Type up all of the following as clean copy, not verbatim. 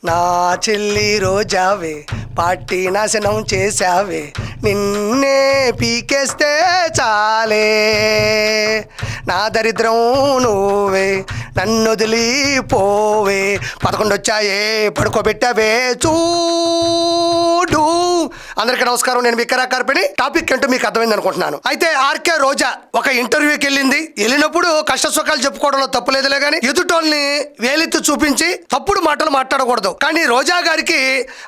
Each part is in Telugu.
నా చెల్లి రోజావే పార్టీ నాశనం చేశావే, నిన్నే పీకేస్తే చాలే. నా దరిద్రం నువ్వే, నన్ను వదిలిపోవే. 11 వచ్చాయే పడుకోబెట్టావే చూడు. అందరికీ నమస్కారం, నేను విక్రా కార్పిని. టాపిక్ ఏంటో మీకు అర్థమైంది అనుకుంటున్నాను. అయితే ఆర్కే రోజా ఒక ఇంటర్వ్యూకి వెళ్ళింది. వెళ్ళినప్పుడు కష్ట సుఖాలు చెప్పుకోవడంలో తప్పులేదులే గానీ ఎదుటోల్ని వేలెత్తి చూపించి తప్పుడు మాటలు మాట్లాడకూడదు. కానీ రోజా గారికి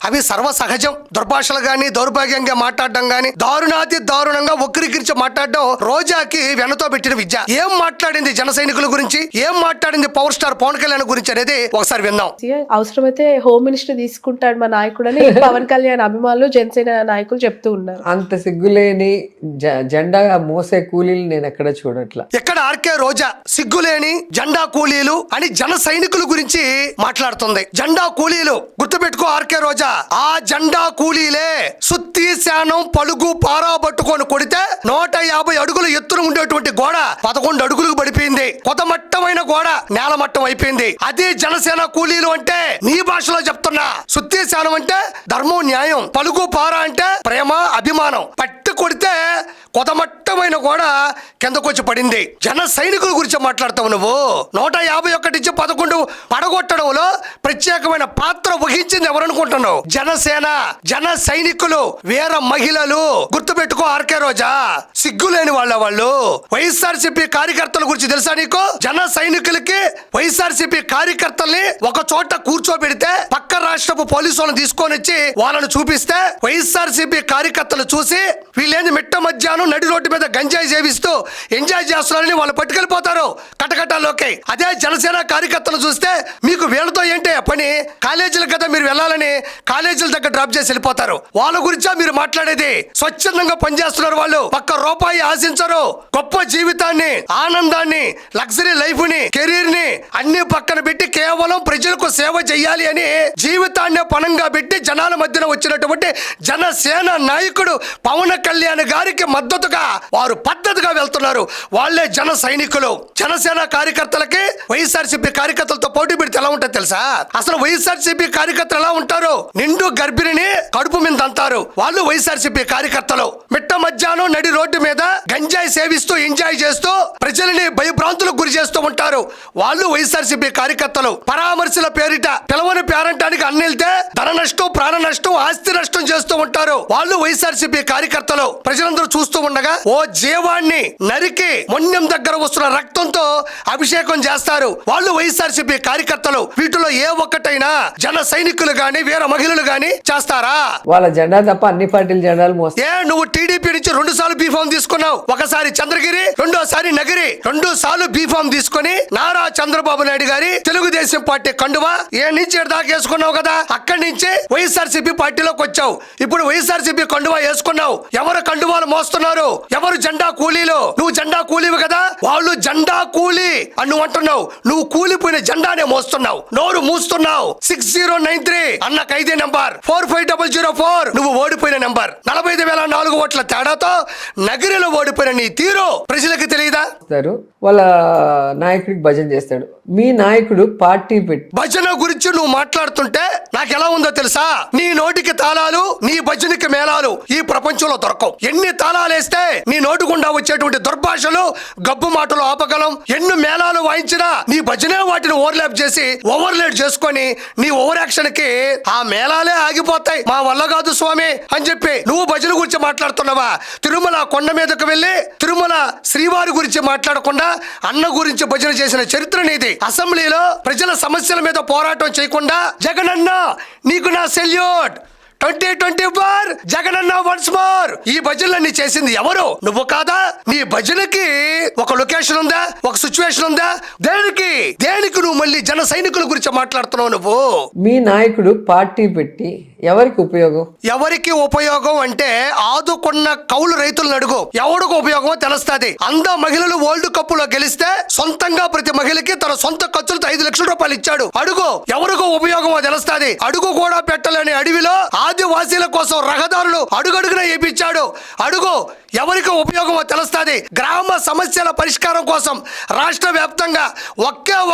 అవి సర్వసహజం. దుర్భాషలు గాని, దౌర్భాగ్యంగా మాట్లాడడం గాని, దారుణాతి దారుణంగా వక్రీకరించి మాట్లాడడం రోజాకి వెనతో పెట్టిన విద్య. ఏం మాట్లాడింది జన సైనికుల గురించి, ఏం మాట్లాడింది పవర్ స్టార్ పవన్ కళ్యాణ్ గురించి అనేది ఒకసారి విందాం. అవసరమైతే హోమ్ మినిస్టర్ తీసుకుంటాడు మా నాయకుడని పవన్ కళ్యాణ్ అభిమానులు జనసేన నాయకులు చెప్తూ ఉన్నారు. అంత సిగ్గులేని జెండా మోసే కూలీలు నేను ఎక్కడ చూడట్లా. ఎక్కడ ఆర్కే రోజా సిగ్గులేని జెండా కూలీలు అని జన సైనికుల గురించి మాట్లాడుతుంది. జెండా కూలీలు గుర్తుపెట్టుకో ఆర్కే రోజా, ఆ జెండా కూలీలే సుత్తి శానం పలుగు పారా పట్టుకొని కొడితే 150 అడుగులు ఎత్తున ఉండేటువంటి గోడ 11 అడుగులకు పడిపోయింది. కొత్తమట్టమైన గోడ నేలమట్టం అయిపోయింది. అదే జనసేన కూలీలు అంటే నీ భాషలో చెప్తున్నా. సుత్తి శానం అంటే ధర్మం న్యాయం, పలుగు పారా అంటే ప్రేమ అభిమానం. పట్టు కొడితే కొత్తమట్టమైన గోడ కిందకొచ్చి పడింది. జన సైనికుల గురించి మాట్లాడతావు నువ్వు. 151 నుంచి 11 పడగొట్టడంలో ప్రత్యేకమైన పాత్ర వహించింది ఎవరనుకుంటున్నావు? జనసేన, జన సైనికులు, వీర మహిళలు. గుర్తుపెట్టుకో ఆర్కే రోజా, సిగ్గులేని వాళ్ళు. వైఎస్ఆర్సీపీ కార్యకర్తల గురించి తెలుసా నీకు? జన సైనికులకి వైఎస్ఆర్సీపీ కార్యకర్తల్ని ఒక చోట కూర్చోబెడితే పక్క రాష్ట్రపు పోలీసులను తీసుకొని వచ్చి వాళ్ళని చూపిస్తే వైఎస్ఆర్సీపీ కార్యకర్తలు చూసి వీళ్ళేంది మిట్ట మధ్యాహ్నం నడి రోడ్డు మీద గంజాయి సేవిస్తూ ఎంజాయ్ చేస్తున్నారని వాళ్ళు పట్టుకెళ్ళిపోతారు కటకటాల్లోకి. అదే జనసేన కార్యకర్తలు చూస్తే మీకు వీళ్ళతో ఏంటి పని, కాలేజీల కదా మీరు వెళ్ళాలని కాలేజీల దగ్గర డ్రాప్ చేసి వెళ్ళిపోతారు. వాళ్ళ గురించా మీరు మాట్లాడేది? స్వచ్ఛందంగా పనిచేస్తున్నారు వాళ్ళు, ఒక్క రూపాయి ఆశించరు. గొప్ప జీవితాన్ని, ఆనందాన్ని, లగ్జరీ లైఫ్ ని, కెరీర్ ని అన్ని పక్కన పెట్టి కేవలం ప్రజలకు సేవ చేయాలి అని జీవితాన్ని పణంగా పెట్టి జనాల మధ్యన వచ్చినటువంటి జనసేన నాయకుడు పవన్ కళ్యాణ్ గారికి మద్దతుగా వారు పద్ధతిగా వెళ్తున్నారు. వాళ్ళే జన సైనికులు. జనసేన కార్యకర్తలకి వైఎస్ఆర్సీపీ కార్యకర్తలతో పోటీ పెడితే ఎలా ఉంటుంది తెలుసా? అసలు వైఎస్ఆర్సీపీ కార్యకర్తలు ఎలా ఉంటారు? నిండు గర్భిణిని కడుపు మీద అంటారు వాళ్ళు వైఎస్ఆర్సీపీ కార్యకర్తలు. మిట్ట మధ్యాహ్నం నడి రోడ్డు మీద గంజాయి సేవిస్తూ ఎంజాయ్ చేస్తూ ప్రజల్ని భయభ్రాంతులకు గురి చేస్తూ ఉంటారు వాళ్ళు వైఎస్ఆర్సీపీ కార్యకర్తలు. పరామర్శల పేరిట పిలవని పేరంటానికి అన్నెళ్తే ధన నష్టం, ప్రాణ నష్టం, ఆస్తి నష్టం చేస్తూ ఉంటారు వాళ్ళు వైఎస్ఆర్సీపీ కార్యకర్తలు. ప్రజలందరూ చూస్తూ ఉండగా ఓ జీవాన్ని నరికి మొండెం దగ్గర వస్తున్న రక్తంతో అభిషేకం చేస్తారు వాళ్ళు వైఎస్ఆర్సీపీ కార్యకర్తలు. వీటిలో ఏ ఒక్కటైనా జన సైనికులు గాని, వీర మహిళలు గాని చేస్తారా? వాళ్ళ జెండా తప్ప అన్ని పార్టీల జెండాలు మోస్తారు. నువ్వు టీడీపీ నుంచి 2 సార్లు బీఫామ్ తీసుకున్నావు. ఒకసారి చంద్రగిరి, రెండోసారి నగిరి. 2 సార్లు బీఫామ్ తీసుకుని నారా చంద్రబాబు నాయుడు గారి తెలుగుదేశం పార్టీ కండువా ఏ నుంచి దాకా వేసుకున్నావు కదా, అక్కడి నుంచి వైఎస్ఆర్సీపీ పార్టీలోకి వచ్చావు. ఇప్పుడు వైఎస్ఆర్సీపీ కండువా వేసుకున్నావు. ఎవరు కండువాలు మోస్తున్నారు? ఎవరు జెండా కూలీలు? నువ్వు జెండా కూలీవి కదా, వాళ్ళు జెండా కూలీ అని నువ్వు అంటున్నావు. నువ్వు కూలిపోయిన జెండానే మోస్తున్నావు, నోరు మూస్తున్నావు. 6093 అన్న ఖైదీ నెంబర్, 45004 నువ్వు ఓడిపోయిన నెంబర్. 45,004 ఓట్ల తేడాతో నగిరిలో ఓడిపోయిన నీ తీరు ప్రజలకు తెలియదా? వాళ్ళ నాయకుడికి భజన చేస్తాడు. మీ నాయకుడు పార్టీ పెట్టి భజన గురించి నువ్వు మాట్లాడుతుంటే నాకు ఎలా ఉందో తెలుసా? నీ నోటికి తాళాలు, నీ భజనకి మేళాలు ఈ ప్రపంచంలో దొరకవు. ఎన్ని తాళాలు వేస్తే నీ నోటి గుండా వచ్చేటువంటి దుర్భాషలు, గబ్బు మాటలు ఆపగలం. ఎన్ని మేళాలు వాయించినా నీ భజనే వాటిని ఓవర్లాప్ చేసి ఓవర్లేడ్ చేసుకొని నీ ఓవర్ యాక్షన్ కి ఆ మేళాలే ఆగిపోతాయి. మా వల్ల కాదు స్వామి అని చెప్పి నువ్వు భజన గురించి మాట్లాడుతున్నావా? తిరుమల కొండ మీదకు వెళ్ళి తిరుమల శ్రీవారి గురించి మాట్లాడకుండా అన్న గురించి భజన చేసిన చరిత్ర నీది. అసెంబ్లీలో ప్రజల సమస్యల మీద పోరాటం చేయకుండా జగనన్న నీకు నా సెల్యూట్, 2024 జగనన్న వన్స్ మోర్ ఈ భజనలన్నీ చేసింది ఎవరు? నువ్వు కాదా? నీ భజనకి ఒక లొకేషన్ ఉందా, ఒక సిచ్యువేషన్ ఉందా? దేనికి నువ్వు మళ్ళీ జన సైనికుల గురించి మాట్లాడుతున్నావు? నువ్వు మీ నాయకుడు పార్టీ పెట్టి ఎవరికి ఉపయోగం? ఎవరికి ఉపయోగం అంటే ఆదుకున్న కౌలు రైతులను అడుగు, ఎవరికి ఉపయోగమో తెలుస్తుంది. మహిళలు వరల్డ్ కప్ లో గెలిస్తే సొంతంగా ప్రతి మహిళకి తన సొంత ఖర్చులతో 5 లక్షల రూపాయలు ఇచ్చాడు. అడుగు ఎవరికో ఉపయోగమో తెలుస్తుంది. అడుగు కూడా పెట్టలేని అడవిలో ఆదివాసీల కోసం రహదారులు అడుగడుగున వేయించాడు. అడుగు ఎవరికి ఉపయోగమో తెలుస్తుంది. గ్రామ సమస్యల పరిష్కారం కోసం రాష్ట్ర వ్యాప్తంగా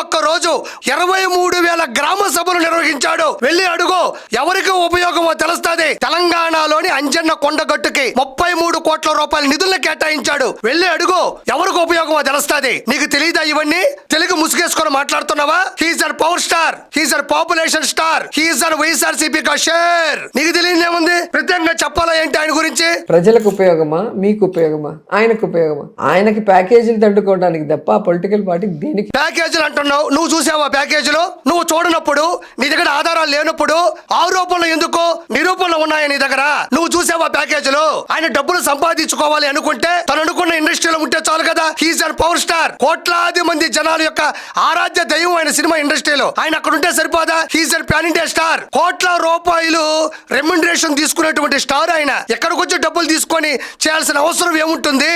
ఒక్క రోజు 23,000 గ్రామ సభలు నిర్వహించాడు. వెళ్ళి అడుగు ఎవరికి ఉపయోగమో తెలుస్తుంది. తెలంగాణలోని అంజన్న కొండగట్టుకి 33 కోట్ల రూపాయల నిధులను కేటాయించాడు. వెళ్ళి అడుగు ఎవరికి ఉపయోగమో తెలుస్తుంది. నీకు తెలియదా ఇవన్నీ? తెలుగు ముసుగేసుకొని మాట్లాడుతున్నావా? He's an power star, he's an population star, he's an YSRCP కా షేర్. నీకు తెలియదేముంది? ప్రత్యేకంగా చెప్పాలా ఏంటి ఆయన గురించి? ప్రజలకు ఉపయోగమా, మీకు ఉపయోగమా, ఆయనకు ఉపయోగమా? ఆయనకి ప్యాకేజీలు తట్టుకోవడానికి తప్ప పొలిటికల్ పార్టీ దేనికి? ప్యాకేజీలు అంటున్నావు, నువ్వు చూసావా ప్యాకేజీలు? నువ్వు చూడనప్పుడు, నీ దగ్గర ఆధారాలు లేనప్పుడు ఆరోపణలు ఎందుకు? నిరూపణలు ఉన్నాయా నీ దగ్గర? నువ్వు చూసావా ప్యాకేజీలు? ఆయన డబ్బులు సంపాదించుకోవాలి అనుకుంటే తను అనుకున్న ఇండస్ట్రీలో ఉంటే చాలు కదా. హీస్ అన్ పవర్ స్టార్, కోట్లాది మంది జనాల యొక్క ఆరాధ్య దైవం ఆయన సినిమా ఇండస్ట్రీలో. ఆయన అక్కడ ఉంటే సరిపోదా? He's an pan India star, కోట్ల రూపాయలు రెమ్యునరేషన్ తీసుకునేటువంటి స్టార్. ఆయన ఎక్కడికి వచ్చి డబ్బులు తీసుకొని చేయాల్సిన అవసరం ఏముంటుంది?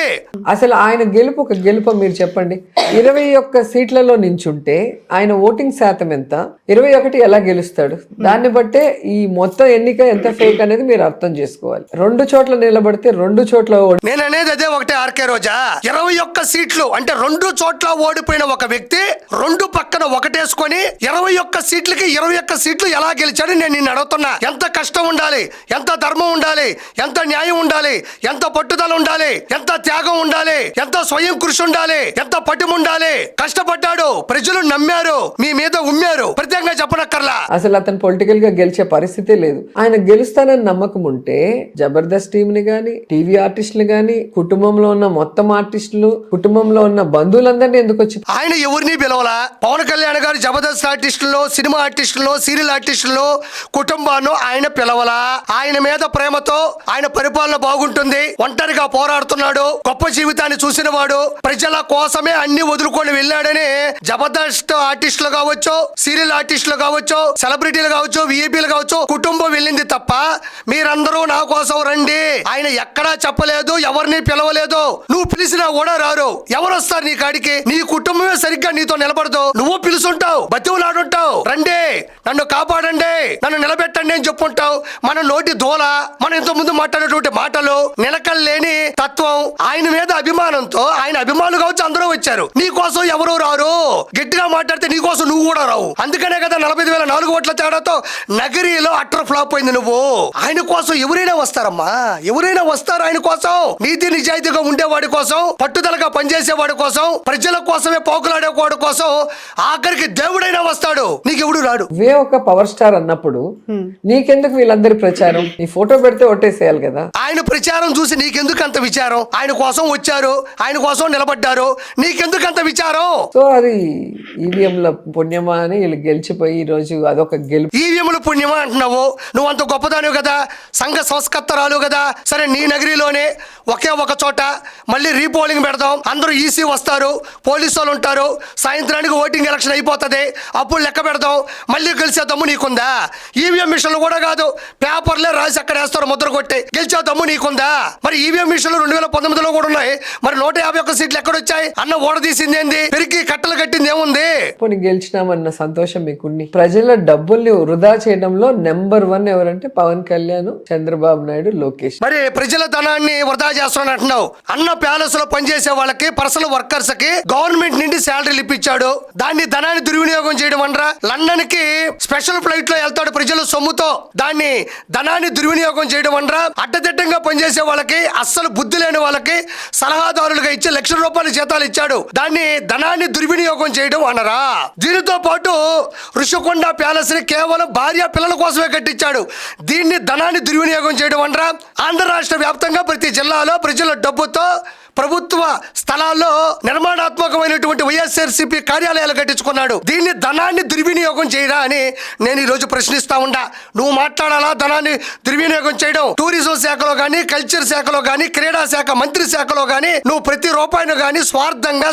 అసలు ఆయన గెలుపు ఒక గెలుపు మీరు చెప్పండి. 21 సీట్లలో నించుంటే ఆయన ఓటింగ్ శాతం ఎంత? 21 ఎలా గెలుస్తాడు? దాన్ని బట్టే ఈ మొత్తం ఎన్నిక ఎంత ఫేక్ అనేది మీరు అర్థం చేసుకోవాలి. 2 చోట్ల నిలబడితే 2 చోట్ల నేను అనేది అదే ఒకటే ఆర్కే రోజా. 21 సీట్లు అంటే 2 చోట్ల ఓడిపోయిన ఒక వ్యక్తి 2 పక్కన ఒకటేసుకొని 21 సీట్లకి 21 సీట్లు ఎలా గెలిచాడు నేను నిన్ను అడుగుతున్నా. ఎంత కష్టం ఉండాలి, ఎంత ధర్మం ఉండాలి, ఎంత న్యాయం ఉండాలి, ఎంత పట్టుదల ఉండాలి, ఎంత త్యాగం ఉండాలి, ఎంత స్వయం కృషి ఉండాలి, ఎంత పట్టుము ఉండాలి. కష్టపడ్డాడు, ప్రజలు నమ్మారు, మీ మీద ఉమ్మారు. ప్రత్యేకంగా చెప్పనక్కర్లా. అసలు అతను పొలిటికల్ గా గెలిచే పరిస్థితే లేదు. ఆయన గెలుస్తానని నమ్మకం ఉంటే జబర్దస్త్ టీమ్ ని గాని, టీవీ ఆర్టిస్టులు గాని, కుటుంబంలో ఉన్న మొత్తం ఆర్టిస్టులు, కుటుంబంలో ఉన్న బంధువులందరినీ ఎందుకు వచ్చి ఆయన ఎవరిని పిలవలా. పవన్ కళ్యాణ్ గారు జబర్దస్త్ ఆర్టిస్టులు, సినిమా ఆర్టిస్టులు, సీరియల్ ఆర్టిస్టులు కుటుంబాన్ని ఆయన పిలవలా. ఆయన మీద ప్రేమతో ఆయన పరిపాలన బాగుంటుంది, ఒంటరిగా పోరాడుతున్నాడు, గొప్ప జీవితాన్ని చూసిన వాడు, ప్రజల కోసమే అన్ని వదులుకొని వెళ్ళాడని జబర్దస్త్ ఆర్టిస్టులు కావచ్చు, సీరియల్ ఆర్టిస్టులు కావచ్చు, సెలబ్రిటీలు కావచ్చు, విఐపీలు కావచ్చు కుటుంబం వెళ్ళింది తప్ప మీరందరూ నా కోసం రండి ఆయన ఎక్కడా చెప్పలేదు, ఎవరిని పిలవలేదు. నువ్వు పిలిచినా కూడా రారు. ఎవరు వస్తారు నీ కాడికి? నీ కుటుంబమే సరిగ్గా నీతో నిలబడదు. నువ్వు పిలుచుంటావు, బతివులాడుంటావు, రండి నన్ను కాపాడండి, నన్ను నిలబెట్టండి అని చెప్పుంటావు. మన నోటి దోల, మనం ఇంత ముందు మాట్లాడేటువంటి మాటలు, నిలకల్లేని తత్వం, ఆయన మీద అభిమానంతో ఆయన అభిమానులు కావచ్చు అందరూ వచ్చారు. నీ కోసం ఎవరు రారు. గట్టిగా మాట్లాడితే నీ కోసం నువ్వు కూడా రావు. అందుకనే కదా 45,004 ఓట్ల తేడాతో నగరిలో అట్టర్ ఫ్లాప్ అయింది. నువ్వు ఆయన కోసం ఎవరైనా వస్తారమ్మా, ఎవరైనా వస్తారు. ఆయన కోసం నీతి నిజాయితీగా ఉండేవాడి కోసం, పట్టుదలగా పనిచేసేవాడి కోసం, ప్రజల కోసమే పోకులాడేవాడి కోసం, ఆఖరికి దేవుడైనా వస్తాడు. నీకెవడు రాడు. వే ఒక పవర్ స్టార్ అన్నప్పుడు నీకెందుకు వీళ్ళందరి ప్రచారం? నీ ఫోటో పెడితే ఒట్టేసేయాలి కదా. ఆయన ప్రచారం చూసి నీకెందుకు అంత విచారం? ఆయన కోసం వచ్చారు, ఆయన కోసం నిలబడ్డారు, నీకెందుకు అంత విచారం? సో అది ఈవీఎంల పుణ్యమా అని వీళ్ళు గెలిచిపోయి ఈ రోజు అదొక గెలుపు. ఈవీఎంల పుణ్యమా అంటున్నావు? నువ్వు అంత గొప్పదానివి కదా, సంఘ సంస్కర్తరాలు కదా. సరే, నీ నగరిలోనే ఒకే ఒక చోట మళ్ళీ రీపోలింగ్ పెడదాం, అందరూ ఈసీ వస్తారు, పోలీసు వాళ్ళు ఉంటారు, సాయంత్రానికి ఓటింగ్ ఎలక్షన్ అయిపోతుంది, అప్పుడు లెక్క పెడదాం, మళ్ళీ గెలిచే దమ్ము నీకుందా? ఈవీఎం మిషన్లు కూడా కాదు, పేపర్లే రాసి అక్కడ వేస్తారు ముద్ర కొట్టి, గెలిచే దమ్ము నీకుందా? మరి ఈవీఎం మిషన్లు 2019లో కూడా ఉన్నాయి. మరి 151 సీట్లు ఎక్కడొచ్చాయి? అన్న ఓడదీసింది ఏంది? పెరిగి కట్టలు కట్టింది ఏముంది? పోనీ గెలిచినామన్న సంతోషం మీకుంది. ప్రజల డబ్బుల్ని వృధా చేయడంలో నెంబర్ 1 ఎవరంటే పవన్ కళ్యాణ్, చంద్రబాబు నాయుడు, లోకేష్. మరి ప్రజల ధనాన్ని వృధా చేస్తున్నాను అంటున్నావు. అన్న ప్యాలెస్ లో పనిచేసే వాళ్ళకి, పర్సనల్ వర్కర్స్ కి గవర్నమెంట్ నుండి శాలరీలు ఇప్పించాడు. దాన్ని ధనాన్ని దుర్వినియోగం చేయడం అనరా? లండన్ కి స్పెషల్ ఫ్లైట్ లో వెళ్తాడు ప్రజల సొమ్ముతో, దాన్ని ధనాన్ని దుర్వినియోగం చేయడం అనరా? అడ్డదిడ్డంగా పనిచేసే వాళ్ళకి, అస్సలు బుద్ధి లేని వాళ్ళకి సలహాదారులుగా ఇచ్చి లక్షల రూపాయల జీతాలు ఇచ్చాడు. దాన్ని ధనాన్ని దుర్వినియోగం చేయడం అనరా? దీనితో పాటు ఋషికొండ ప్యాలెస్ ని కేవలం భార్య పిల్లల కోసమే కట్టించాడు. దీన్ని ధనాన్ని దుర్వినియోగం చేయడం అనరా? ఆంధ్ర రాష్ట్ర వ్యాప్తంగా ప్రతి జిల్లాలో ప్రజల డబ్బుతో ప్రభుత్వ స్థలాల్లో నిర్మాణాత్మకమైనటువంటి వైఎస్ఆర్సీపీ కార్యాలయాలు కట్టించుకున్నాడు. దీన్ని ధనాన్ని దుర్వినియోగం చేయరా అని నేను ఈ రోజు ప్రశ్నిస్తా ఉండా. నువ్వు మాట్లాడాలా ధనాన్ని దుర్వినియోగం చేయడం? టూరిజం శాఖలో గానీ, కల్చర్ శాఖలో గానీ, క్రీడా శాఖ మంత్రి శాఖలో గానీ నువ్వు ప్రతి రూపాయిని గానీ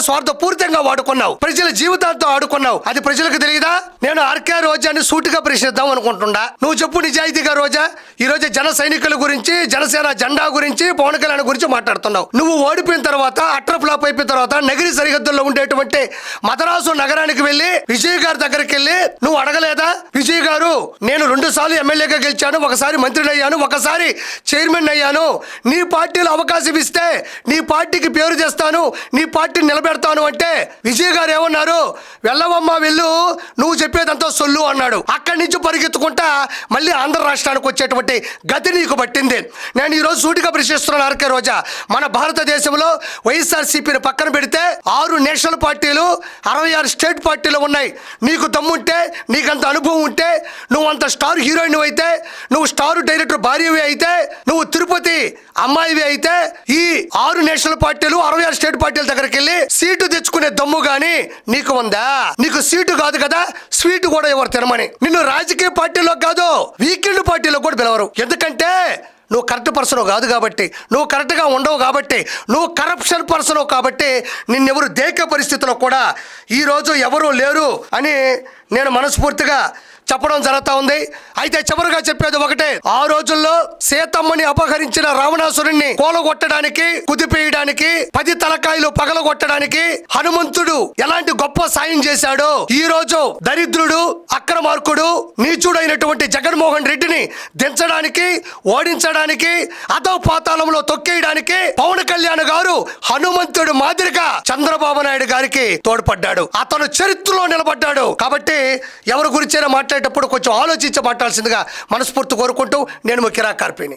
స్వార్థపూరితంగా వాడుకున్నావు. ప్రజల జీవితాలతో ఆడుకున్నావు. అది ప్రజలకు తెలియదా? నేను ఆర్కే రోజాని సూటిగా ప్రశ్నిద్దాం అనుకుంటున్నా. నువ్వు చెప్పు నిజాయితీగా రోజా. ఈ రోజు జన సైనికుల గురించి, జనసేన జెండా గురించి, పవన్ కళ్యాణ్ గురించి మాట్లాడుతున్నావు. నువ్వు ఓడిపోయిన తర్వాత, అట్టర్ ఫ్లాప్ అయిపోయిన తర్వాత నగిరి సరిహద్దుల్లో ఉండేటువంటి మద్రాసు నగరానికి వెళ్ళి విజయ్ గారి దగ్గరికి వెళ్ళి నువ్వు అడగలేదా? విజయ్ గారు, నేను 2 సార్లు ఎమ్మెల్యేగా గెలిచాను, ఒకసారి మంత్రిని అయ్యాను, ఒకసారి చైర్మన్ అయ్యాను. నీ పార్టీలో అవకాశం ఇస్తే నీ పార్టీకి పేరు తెస్తాను, నీ పార్టీని నిలబెడతాను అంటే విజయ్ గారు ఏమన్నారు? వెళ్ళవమ్మా వెళ్ళు, నువ్వు చెప్పేదంతా సొల్లు అన్నాడు. అక్కడి నుంచి పరిగెత్తుకుంటా మళ్ళీ ఆంధ్ర రాష్ట్రానికి వచ్చేటువంటి గతి నీకు పట్టింది. నేను ఈరోజు సూటిగా ప్రశ్నిస్తున్నాను ఆర్కే రోజా. మన భారతదేశంలో వైఎస్ఆర్సీపీని పక్కన పెడితే 6 నేషనల్ పార్టీలు, 66 స్టేట్ పార్టీలు ఉన్నాయి. నీకు దమ్ముంటే, నీకంత అనుభవం ఉంటే, నువ్వు అంత స్టార్ హీరోయిన్ అయితే, నువ్వు స్టార్ డైరెక్టర్ భార్యవి అయితే, నువ్వు తిరుపతి అమ్మాయివి అయితే, ఈ 6 నేషనల్ పార్టీలు, 66 స్టేట్ పార్టీల దగ్గరికి వెళ్ళి సీటు తెచ్చుకునే దమ్ము గాని నీకు ఉందా? నీకు సీటు కాదు కదా, స్వీట్ కూడా ఎవరు తినమని. నిన్ను రాజకీయ పార్టీలో కాదు, వీకెండ్ పార్టీలో కూడా పిలవరు. ఎందుకంటే నువ్వు కరెక్ట్ పర్సన్ కాదు కాబట్టి, నువ్వు కరెక్ట్గా ఉండవు కాబట్టి, నువ్వు కరప్షన్ పర్సన్ కాబట్టి నిన్నెవరు దేకే పరిస్థితిలో కూడా ఈరోజు ఎవరూ లేరు అని నేను మనస్ఫూర్తిగా చెప్పడం జరుగుతూ ఉంది. అయితే చివరిగా చెప్పేది ఒకటే, ఆ రోజుల్లో సీతమ్మని అపహరించిన రావణాసురుణ్ణి కూలగొట్టడానికి, కుదిపేయడానికి, 10 తలకాయలు పగలగొట్టడానికి హనుమంతుడు ఎలాంటి గొప్ప సాయం చేశాడో, ఈ రోజు దరిద్రుడు, అక్రమార్కుడు, నీచుడైనటువంటి జగన్మోహన్ రెడ్డిని దించడానికి, ఓడించడానికి, అదో పాతాళంలో తొక్కేయడానికి పవన్ కళ్యాణ్ గారు హనుమంతుడు మాదిరిగా చంద్రబాబు నాయుడు గారికి తోడ్పడ్డాడు. అతను చరిత్రలో నిలబడ్డాడు. కాబట్టి ఎవరి గురించైనా మాట్లాడేటప్పుడు కొంచెం ఆలోచించి మాట్లాడాల్సిందిగా మనస్ఫూర్తి కోరుకుంటూ నేను కిరా కార్పిని.